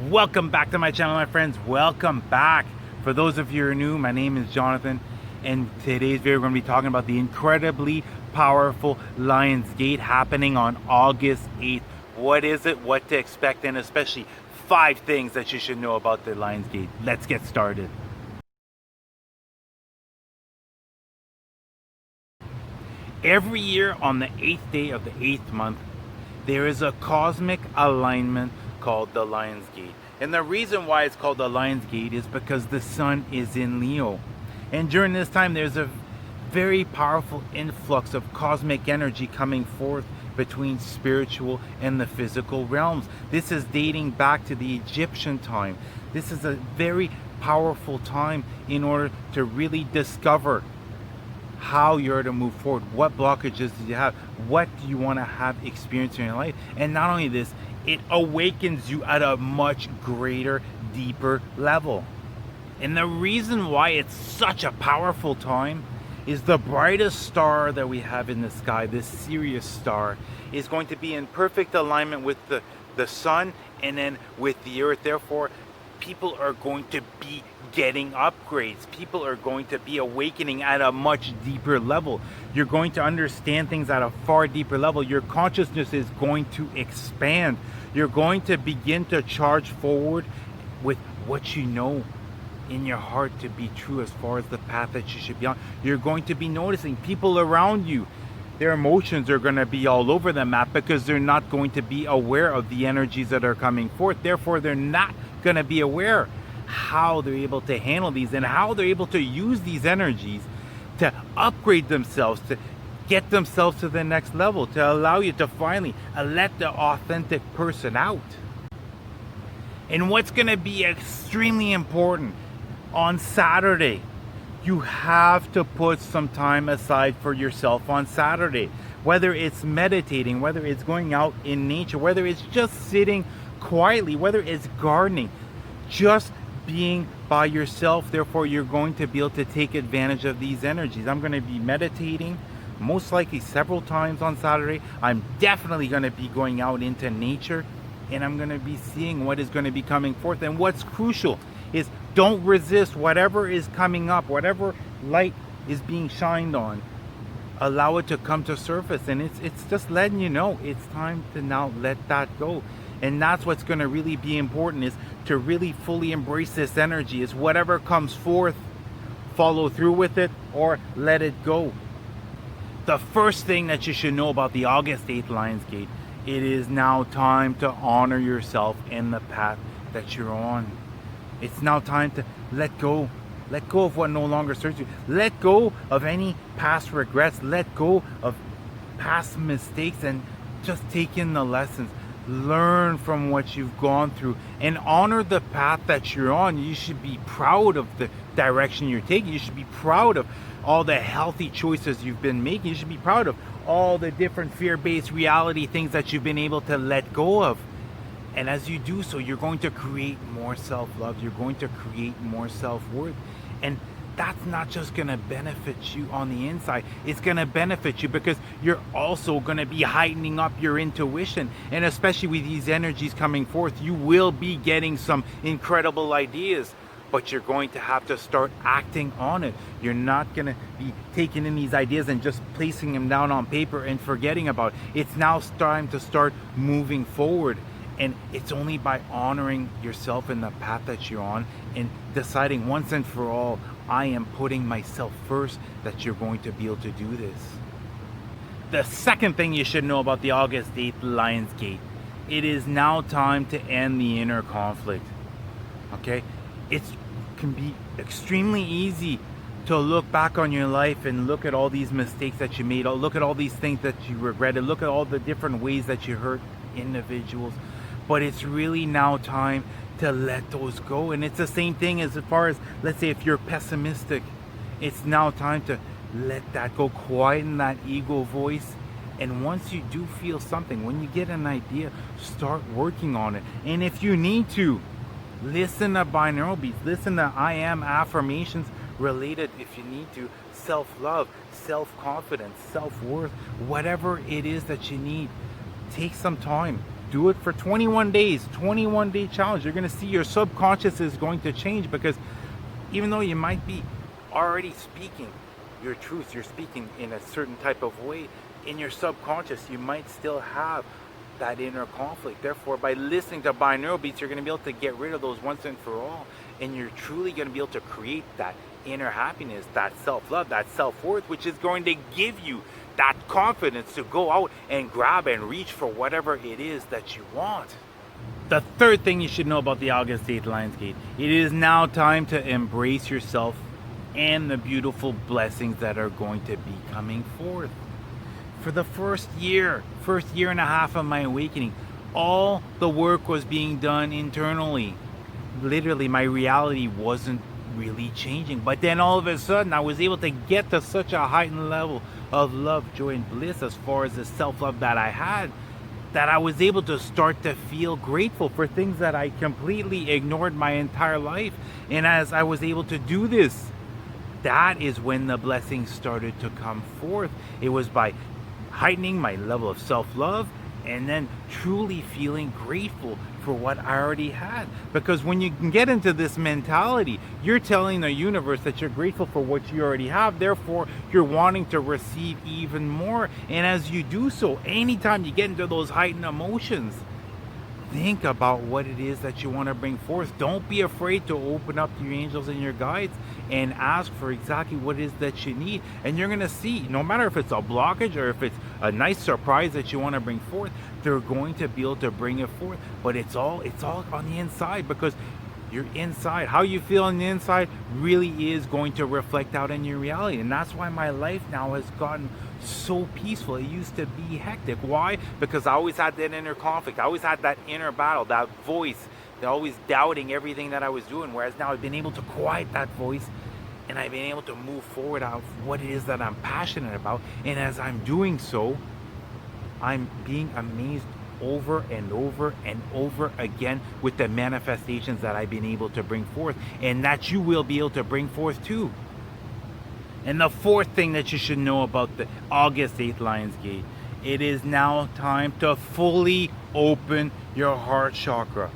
Welcome back to my channel, my friends. Welcome back. For those of you who are new, my name is Jonathan, and today's video we're going to be talking about the incredibly powerful Lion's Gate happening on August 8th. What is it, what to expect, and especially 5 things that you should know about the Lion's Gate. Let's get started. Every year on the 8th day of the 8th month, there is a cosmic alignment called the Lion's Gate. And the reason why it's called the Lion's Gate is because the sun is in Leo. And during this time, there's a very powerful influx of cosmic energy coming forth between spiritual and the physical realms. This is dating back to the Egyptian time. This is a very powerful time in order to really discover how you're to move forward, what blockages do you have, what do you want to have experience in your life. And not only this, it awakens you at a much greater, deeper level. And the reason why it's such a powerful time is the brightest star that we have in the sky, this Sirius star, is going to be in perfect alignment with the sun and then with the earth. Therefore, people are going to be getting upgrades. People are going to be awakening at a much deeper level. You're going to understand things at a far deeper level. Your consciousness is going to expand. You're going to begin to charge forward with what you know in your heart to be true as far as the path that you should be on. You're going to be noticing people around you. Their emotions are going to be all over the map because they're not going to be aware of the energies that are coming forth. Therefore, they're not going to be aware how they're able to handle these and how they're able to use these energies to upgrade themselves, to get themselves to the next level, to allow you to finally let the authentic person out. And what's going to be extremely important on Saturday, you have to put some time aside for yourself on Saturday. Whether it's meditating, whether it's going out in nature, whether it's just sitting quietly, whether it's gardening, just being by yourself. Therefore, you're going to be able to take advantage of these energies. I'm going to be meditating most likely several times on Saturday. I'm definitely going to be going out into nature, and I'm going to be seeing what is going to be coming forth. And what's crucial is don't resist whatever is coming up, whatever light is being shined on. Allow it to come to surface, and it's just letting you know it's time to now let that go. And that's what's going to really be important, is to really fully embrace this energy. Is whatever comes forth, follow through with it or let it go. The first thing that you should know about the August 8th Lion's Gate, it is now time to honor yourself in the path that you're on. It's now time to let go. Let go of what no longer serves you. Let go of any past regrets. Let go of past mistakes and just take in the lessons. Learn from what you've gone through and honor the path that you're on. You should be proud of the direction you're taking. You should be proud of all the healthy choices you've been making. You should be proud of all the different fear-based reality things that you've been able to let go of. And as you do so, you're going to create more self-love. You're going to create more self-worth. And that's not just going to benefit you on the inside. It's going to benefit you because you're also going to be heightening up your intuition. And especially with these energies coming forth, you will be getting some incredible ideas. But you're going to have to start acting on it. You're not going to be taking in these ideas and just placing them down on paper and forgetting about it. It's now time to start moving forward. And it's only by honoring yourself in the path that you're on and deciding once and for all, I am putting myself first, that you're going to be able to do this. The second thing you should know about the August 8th Lion's Gate, it is now time to end the inner conflict. Okay? It can be extremely easy to look back on your life and look at all these mistakes that you made, look at all these things that you regretted, look at all the different ways that you hurt individuals. But it's really now time to let those go. And it's the same thing as far as, let's say, if you're pessimistic, it's now time to let that go, quieten that ego voice. And once you do feel something, when you get an idea, start working on it. And if you need to, listen to binaural beats, listen to I am affirmations related, if you need to, self-love, self-confidence, self-worth, whatever it is that you need. Take some time do it for 21 days, 21-day challenge. You're going to see your subconscious is going to change, because even though you might be already speaking your truth, you're speaking in a certain type of way, in your subconscious you might still have that inner conflict. Therefore, by listening to binaural beats, you're going to be able to get rid of those once and for all, and you're truly going to be able to create that inner happiness, that self-love, that self-worth, which is going to give you that confidence to go out and grab and reach for whatever it is that you want. The third thing you should know about the August 8th Lionsgate: it is now time to embrace yourself and the beautiful blessings that are going to be coming forth. For the first year and a half of my awakening, all the work was being done internally. Literally, my reality wasn't really changing. But then all of a sudden, I was able to get to such a heightened level of love, joy, and bliss as far as the self-love that I had, that I was able to start to feel grateful for things that I completely ignored my entire life. And as I was able to do this, that is when the blessings started to come forth. It was by heightening my level of self-love and then truly feeling grateful for what I already had. Because when you can get into this mentality, you're telling the universe that you're grateful for what you already have. Therefore, you're wanting to receive even more. And as you do so, anytime you get into those heightened emotions, think about what it is that you want to bring forth. Don't be afraid to open up to your angels and your guides and ask for exactly what it is that you need. And you're going to see, no matter if it's a blockage or if it's a nice surprise that you want to bring forth, they're going to be able to bring it forth. But it's all on the inside, because you're inside. How you feel on the inside really is going to reflect out in your reality. And that's why my life now has gotten so peaceful. It used to be hectic. Why? Because I always had that inner conflict. I always had that inner battle, that voice, that always doubting everything that I was doing. Whereas now I've been able to quiet that voice, and I've been able to move forward out of what it is that I'm passionate about. And as I'm doing so, I'm being amazed over and over and over again with the manifestations that I've been able to bring forth, and that you will be able to bring forth too. And the fourth thing that you should know about the August 8th Lionsgate: it is now time to fully open your heart chakra.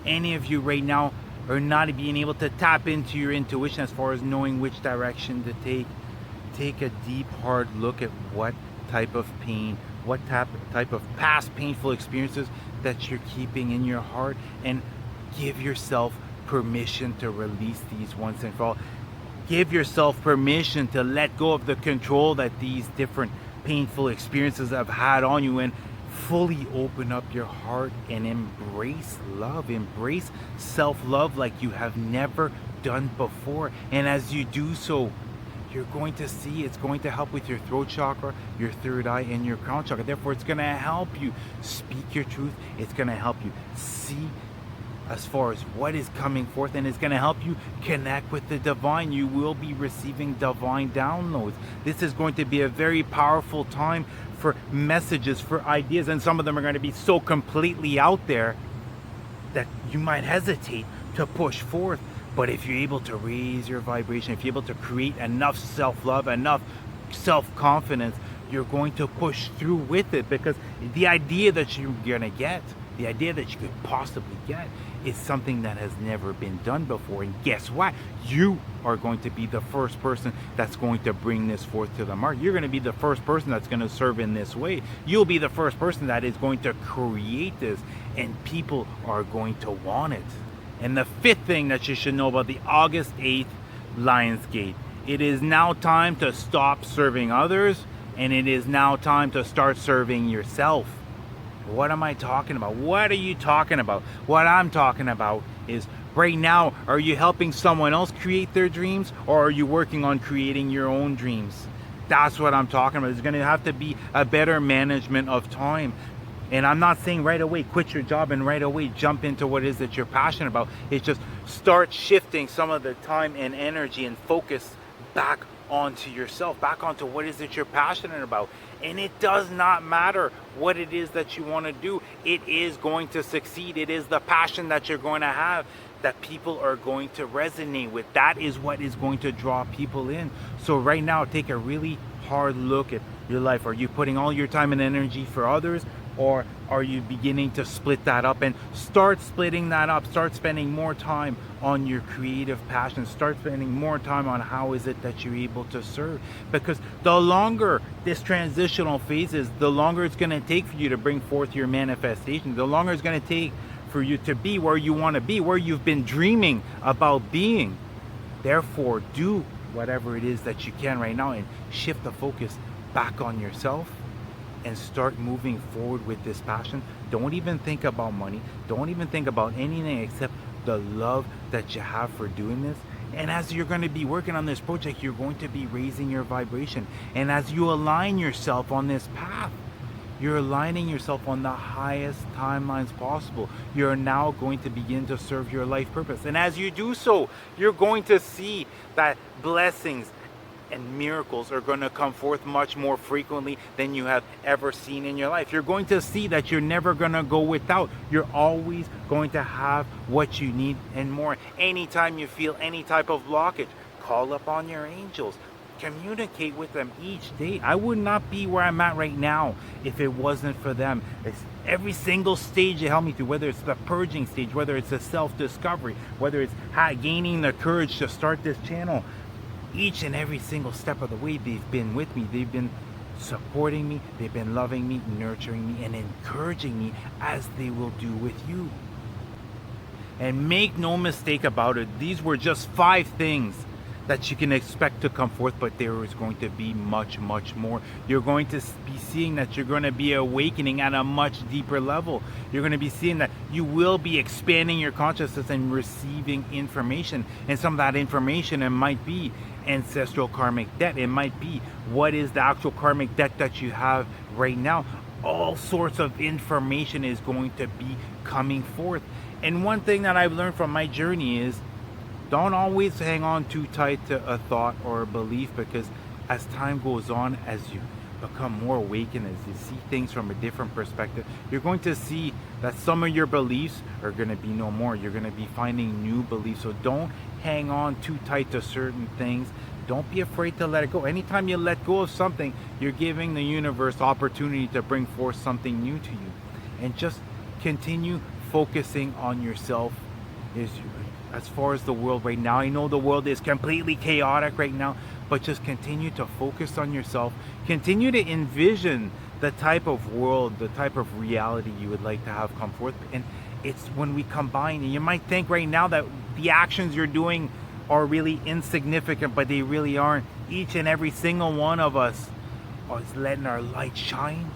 Any of you right now are not being able to tap into your intuition as far as knowing which direction to take a deep, hard look at what type of pain, what type of past painful experiences that you're keeping in your heart, and give yourself permission to release these once and for all. Give yourself permission to let go of the control that these different painful experiences have had on you, and fully open up your heart and embrace love, embrace self-love like you have never done before. And as you do so, you're going to see it's going to help with your throat chakra, your third eye, and your crown chakra. Therefore, it's going to help you speak your truth. It's going to help you see as far as what is coming forth, and it's going to help you connect with the divine. You will be receiving divine downloads. This is going to be a very powerful time for messages, for ideas, and some of them are going to be so completely out there that you might hesitate to push forth. But if you're able to raise your vibration, if you're able to create enough self-love, enough self-confidence, you're going to push through with it. Because the idea that you're going to get, the idea that you could possibly get, is something that has never been done before. And guess what? You are going to be the first person that's going to bring this forth to the market. You're going to be the first person that's going to serve in this way. You'll be the first person that is going to create this, and people are going to want it. And the fifth thing that you should know about the August 8th Lionsgate: it is now time to stop serving others, and it is now time to start serving yourself. What am I talking about? What are you talking about? What I'm talking about is, right now, are you helping someone else create their dreams, or are you working on creating your own dreams? That's what I'm talking about. There's going to have to be a better management of time. And I'm not saying right away quit your job and right away jump into what it is that you're passionate about. It's just start shifting some of the time and energy and focus back onto yourself, back onto what it is that you're passionate about. And it does not matter what it is that you want to do. It is going to succeed. It is the passion that you're going to have that people are going to resonate with. That is what is going to draw people in. So right now, take a really hard look at your life. Are you putting all your time and energy for others, Or are you beginning to split that up? And start splitting that up. Start spending more time on your creative passion. Start spending more time on how is it that you're able to serve. Because the longer this transitional phase is, the longer it's going to take for you to bring forth your manifestation. The longer it's going to take for you to be where you want to be, where you've been dreaming about being. Therefore, do whatever it is that you can right now and shift the focus back on yourself and start moving forward with this passion. Don't even think about money. Don't even think about anything except the love that you have for doing this. And as you're going to be working on this project, you're going to be raising your vibration. And as you align yourself on this path, you're aligning yourself on the highest timelines possible. You're now going to begin to serve your life purpose. And as you do so, you're going to see that blessings and miracles are going to come forth much more frequently than you have ever seen in your life. You're going to see that you're never going to go without. You're always going to have what you need and more. Anytime you feel any type of blockage, call upon your angels. Communicate with them each day. I would not be where I'm at right now if it wasn't for them. It's every single stage they help me through, whether it's the purging stage, whether it's the self-discovery, whether it's gaining the courage to start this channel. Each and every single step of the way, they've been with me. They've been supporting me. They've been loving me, nurturing me, and encouraging me, as they will do with you. And make no mistake about it, these were just 5 things that you can expect to come forth, but there is going to be much, much more. You're going to be seeing that you're going to be awakening at a much deeper level. You're going to be seeing that you will be expanding your consciousness and receiving information. And some of that information, it might be ancestral karmic debt. It might be what is the actual karmic debt that you have right now. All sorts of information is going to be coming forth. And one thing that I've learned from my journey is, don't always hang on too tight to a thought or a belief, because as time goes on, as you become more awakened, as you see things from a different perspective, you're going to see that some of your beliefs are going to be no more. You're going to be finding new beliefs. So don't hang on too tight to certain things. Don't be afraid to let it go. Anytime you let go of something, you're giving the universe opportunity to bring forth something new to you. And just continue focusing on yourself. As far as the world right now, I know the world is completely chaotic right now, but just continue to focus on yourself. Continue to envision the type of world, the type of reality you would like to have come forth. And it's when we combine, and you might think right now that the actions you're doing are really insignificant, but they really aren't. Each and every single one of us is letting our light shine,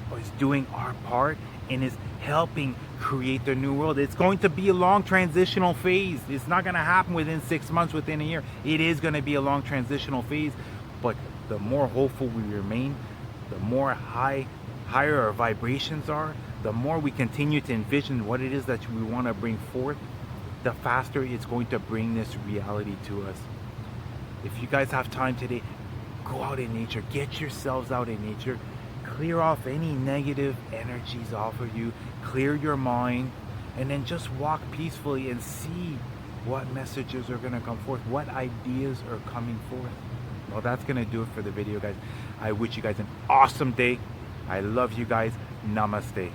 or is doing our part, and is helping create the new world. It's going to be a long transitional phase. It's not going to happen within 6 months, within a year. It is going to be a long transitional phase, but the more hopeful we remain, the more higher our vibrations are, the more we continue to envision what it is that we want to bring forth, the faster it's going to bring this reality to us. If you guys have time today, go out in nature. Get yourselves out in nature. Clear off any negative energies off of you. Clear your mind. And then just walk peacefully and see what messages are going to come forth. What ideas are coming forth. Well, that's going to do it for the video, guys. I wish you guys an awesome day. I love you guys. Namaste.